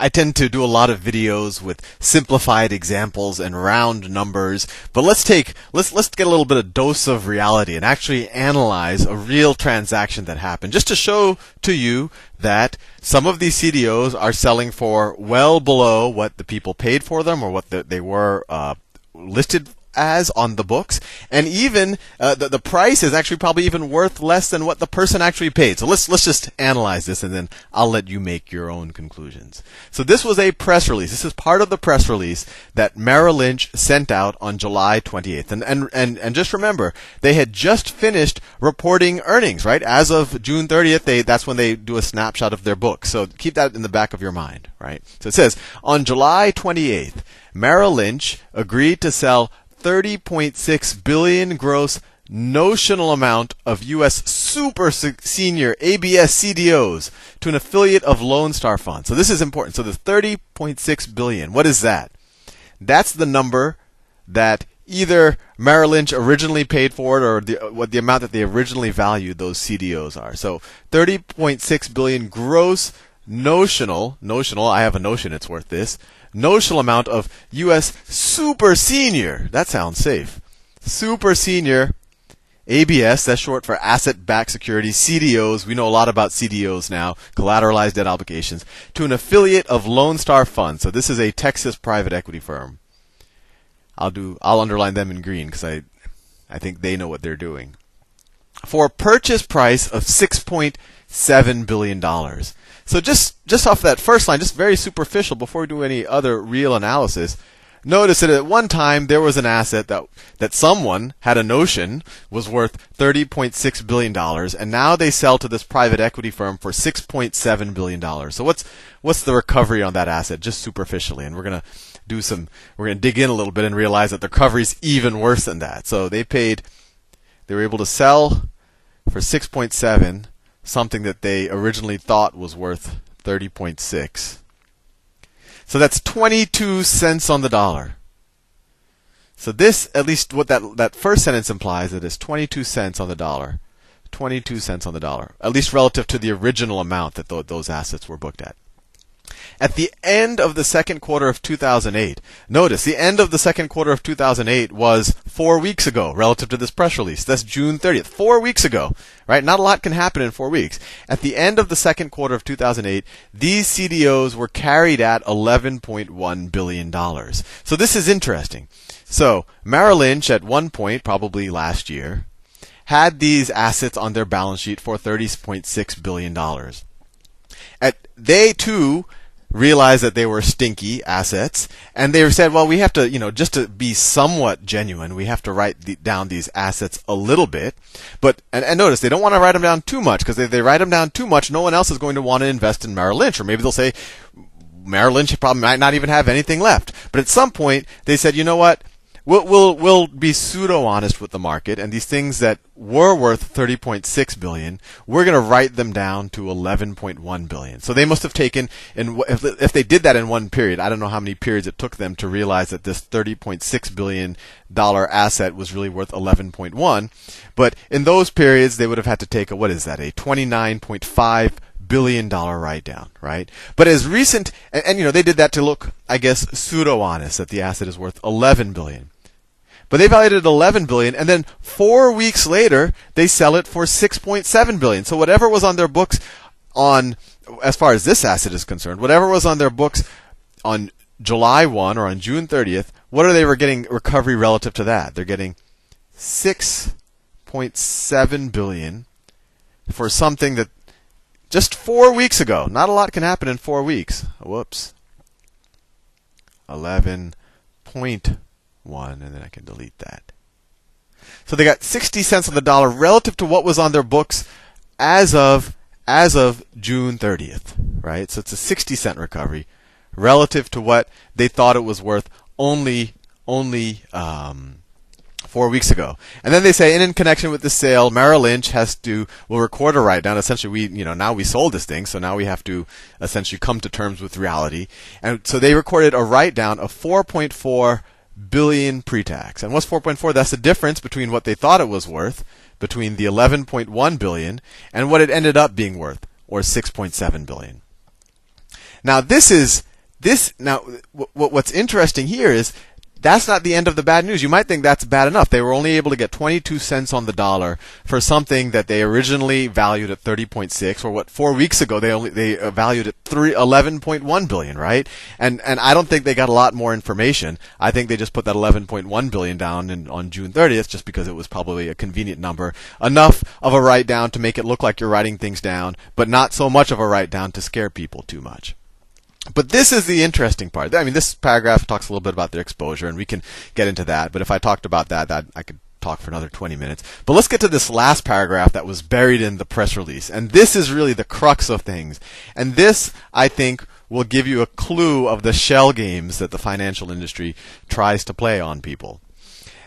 I tend to do a lot of videos with simplified examples and round numbers, but let's get a little bit of dose of reality and actually analyze a real transaction that happened, just to show to you that some of these CDOs are selling for well below what the people paid for them or what they were listed as on the books, and even the price is actually probably even worth less than what the person actually paid. So let's just analyze this, and then I'll let you make your own conclusions. So this was a press release. This is part of the press release that Merrill Lynch sent out on July 28th. And just remember, they had just finished reporting earnings, right? As of June 30th, that's when they do a snapshot of their books. So keep that in the back of your mind, right? So it says, on July 28th, Merrill Lynch agreed to sell 30.6 billion gross notional amount of U.S. super senior ABS CDOs to an affiliate of Lone Star Funds. So this is important. So the 30.6 billion, what is that? That's the number that either Merrill Lynch originally paid for it, or the amount that they originally valued those CDOs are. So 30.6 billion gross notional, I have a notion it's worth this, notional amount of U.S. super senior, that sounds safe, super senior ABS, that's short for asset-backed securities, CDOs, we know a lot about CDOs now, collateralized debt obligations, to an affiliate of Lone Star Funds. So this is a Texas private equity firm. I'll underline them in green because I think they know what they're doing. For a purchase price of $6.7 billion. So just off that first line, just very superficial, before we do any other real analysis, notice that at one time there was an asset that someone had a notion was worth $30.6 billion, and now they sell to this private equity firm for $6.7 billion. So what's the recovery on that asset, just superficially? And we're gonna dig in a little bit and realize that the recovery is even worse than that. So they were able to sell for 6.7 something that they originally thought was worth 30.6. So that's 22 cents on the dollar. So this, at least what that first sentence implies, that is 22 cents on the dollar. 22 cents on the dollar, at least relative to the original amount that those assets were booked at. At the end of the second quarter of 2008, notice the end of the second quarter of 2008 was 4 weeks ago relative to this press release. That's June 30th, 4 weeks ago, right? Not a lot can happen in 4 weeks. At the end of the second quarter of 2008, these CDOs were carried at $11.1 billion. So this is interesting. So Merrill Lynch at one point, probably last year, had these assets on their balance sheet for $30.6 billion. They too realized that they were stinky assets, and they said, well, we have to, just to be somewhat genuine, we have to write down these assets a little bit. But, and notice, they don't want to write them down too much, because if they write them down too much, no one else is going to want to invest in Merrill Lynch. Or maybe they'll say, Merrill Lynch probably might not even have anything left. But at some point, they said, you know what? We'll be pseudo-honest with the market, and these things that were worth $30.6 billion, we're going to write them down to $11.1 billion. So they must have taken, if they did that in one period, I don't know how many periods it took them to realize that this $30.6 billion asset was really worth 11.1. But in those periods, they would have had to take a $29.5 billion write down, right? But as recent, and they did that to look, I guess, pseudo-honest, that the asset is worth $11 billion. But they valued it at $11 billion, and then 4 weeks later, they sell it for $6.7 billion. So whatever was on their books as far as this asset is concerned, whatever was on their books on July 1 or on June 30th, what are they getting recovery relative to that? They're getting $6.7 billion for something that just 4 weeks ago. Not a lot can happen in 4 weeks. Whoops. 11.1, and then I can delete that. So they got 60 cents on the dollar relative to what was on their books as of June 30th, right? So it's a 60 cent recovery relative to what they thought it was worth only 4 weeks ago. And then they say, and in connection with the sale, Merrill Lynch will record a write down. Essentially, now we sold this thing, so now we have to essentially come to terms with reality. And so they recorded a write down of $4.4 billion pre-tax. And what's 4.4? That's the difference between what they thought it was worth, between the 11.1 billion and what it ended up being worth, or 6.7 billion. Now this is This now, what's interesting here is that's not the end of the bad news. You might think that's bad enough. They were only able to get 22 cents on the dollar for something that they originally valued at 30.6, or what 4 weeks ago they valued at 11.1 billion, right? And I don't think they got a lot more information. I think they just put that 11.1 billion down on June 30th just because it was probably a convenient number, enough of a write down to make it look like you're writing things down, but not so much of a write down to scare people too much. But this is the interesting part. I mean, this paragraph talks a little bit about their exposure, and we can get into that. But if I talked about that I could talk for another 20 minutes. But let's get to this last paragraph that was buried in the press release. And this is really the crux of things. And this, I think, will give you a clue of the shell games that the financial industry tries to play on people.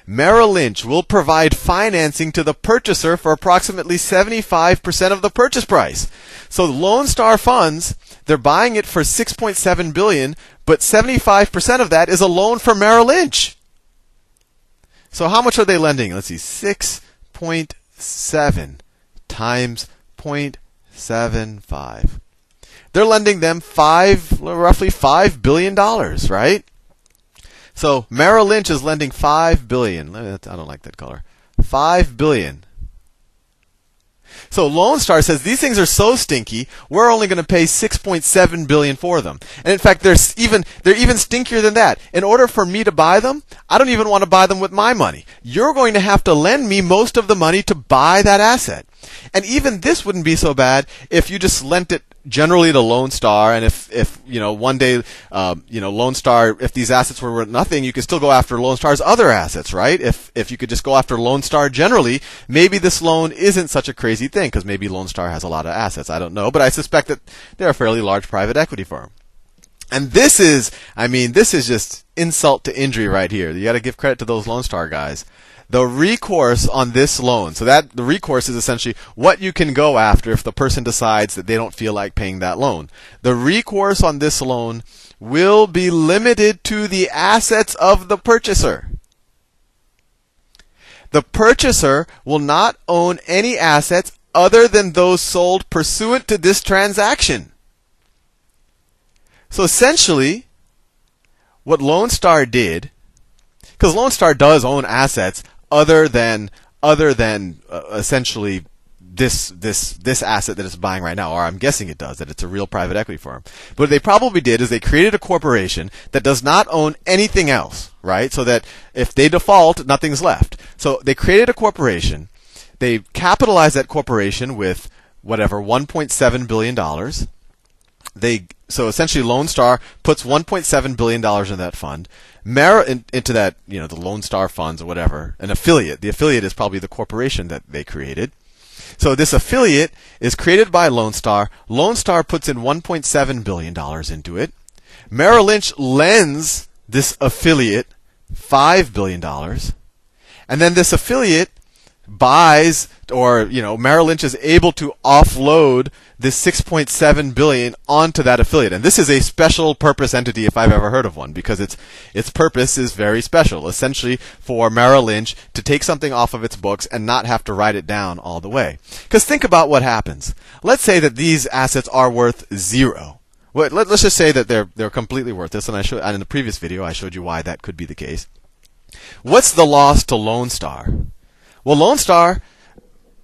Merrill Lynch will provide financing to the purchaser for approximately 75% of the purchase price. So Lone Star funds, they're buying it for $6.7 billion, but 75% of that is a loan from Merrill Lynch. So how much are they lending? Let's see, 6.7 times 0.75. They're lending them roughly $5 billion, right? So Merrill Lynch is lending $5 billion. I don't like that color. $5 billion. So Lone Star says these things are so stinky, we're only going to pay $6.7 billion for them. And in fact, they're even stinkier than that. In order for me to buy them, I don't even want to buy them with my money. You're going to have to lend me most of the money to buy that asset. And even this wouldn't be so bad if you just lent it generally to Lone Star, and if one day Lone Star, if these assets were worth nothing, you could still go after Lone Star's other assets, right? If you could just go after Lone Star generally, maybe this loan isn't such a crazy thing, because maybe Lone Star has a lot of assets. I don't know, but I suspect that they're a fairly large private equity firm. And this is just insult to injury right here. You got to give credit to those Lone Star guys. The recourse on this loan, so that the recourse is essentially what you can go after if the person decides that they don't feel like paying that loan. The recourse on this loan will be limited to the assets of the purchaser. The purchaser will not own any assets other than those sold pursuant to this transaction. So essentially, what Lone Star did, because Lone Star does own assets other than essentially this asset that it's buying right now, or I'm guessing it does, that it's a real private equity firm. But what they probably did is they created a corporation that does not own anything else, right? So that if they default, nothing's left. So they created a corporation. They capitalized that corporation with whatever, $1.7 billion. So essentially Lone Star puts $1.7 billion in that fund. Into that, the Lone Star funds or whatever, an affiliate. The affiliate is probably the corporation that they created. So this affiliate is created by Lone Star. Lone Star puts in $1.7 billion into it. Merrill Lynch lends this affiliate $5 billion. And then this affiliate buys, or Merrill Lynch is able to offload this $6.7 billion onto that affiliate. And this is a special purpose entity if I've ever heard of one, because its purpose is very special, essentially for Merrill Lynch to take something off of its books and not have to write it down all the way. Because think about what happens. Let's say that these assets are worth zero. Well, let's just say that they're completely worthless, and in the previous video I showed you why that could be the case. What's the loss to Lone Star? Well, Lone Star,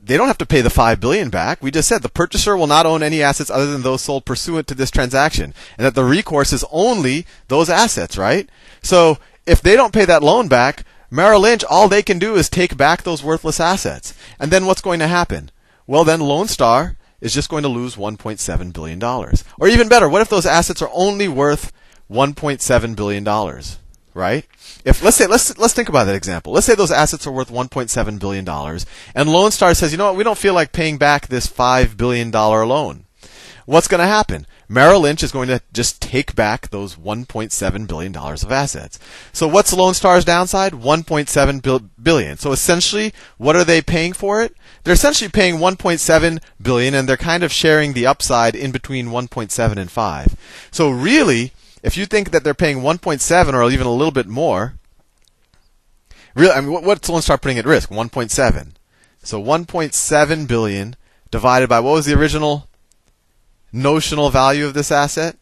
they don't have to pay the $5 billion back. We just said the purchaser will not own any assets other than those sold pursuant to this transaction, and that the recourse is only those assets, right? So if they don't pay that loan back, Merrill Lynch, all they can do is take back those worthless assets. And then what's going to happen? Well, then Lone Star is just going to lose $1.7 billion. Or even better, what if those assets are only worth $1.7 billion, right? Let's think about that example. Let's say those assets are worth $1.7 billion, and Lone Star says, you know what, we don't feel like paying back this $5 billion loan. What's going to happen? Merrill Lynch is going to just take back those $1.7 billion of assets. So what's Lone Star's downside? $1.7 billion. So essentially, what are they paying for it? They're essentially paying $1.7 billion, and they're kind of sharing the upside in between 1.7 and 5. So really, if you think that they're paying 1.7 or even a little bit more, what's Lone Star putting at risk? 1.7. So 1.7 billion divided by, what was the original notional value of this asset?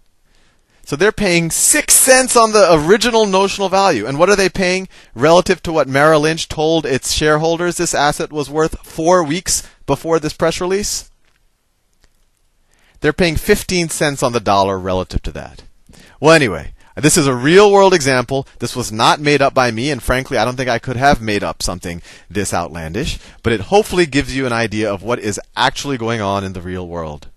So they're paying 6 cents on the original notional value. And what are they paying relative to what Merrill Lynch told its shareholders this asset was worth 4 weeks before this press release? They're paying 15 cents on the dollar relative to that. Well, anyway, this is a real world example. This was not made up by me, and frankly, I don't think I could have made up something this outlandish, but it hopefully gives you an idea of what is actually going on in the real world.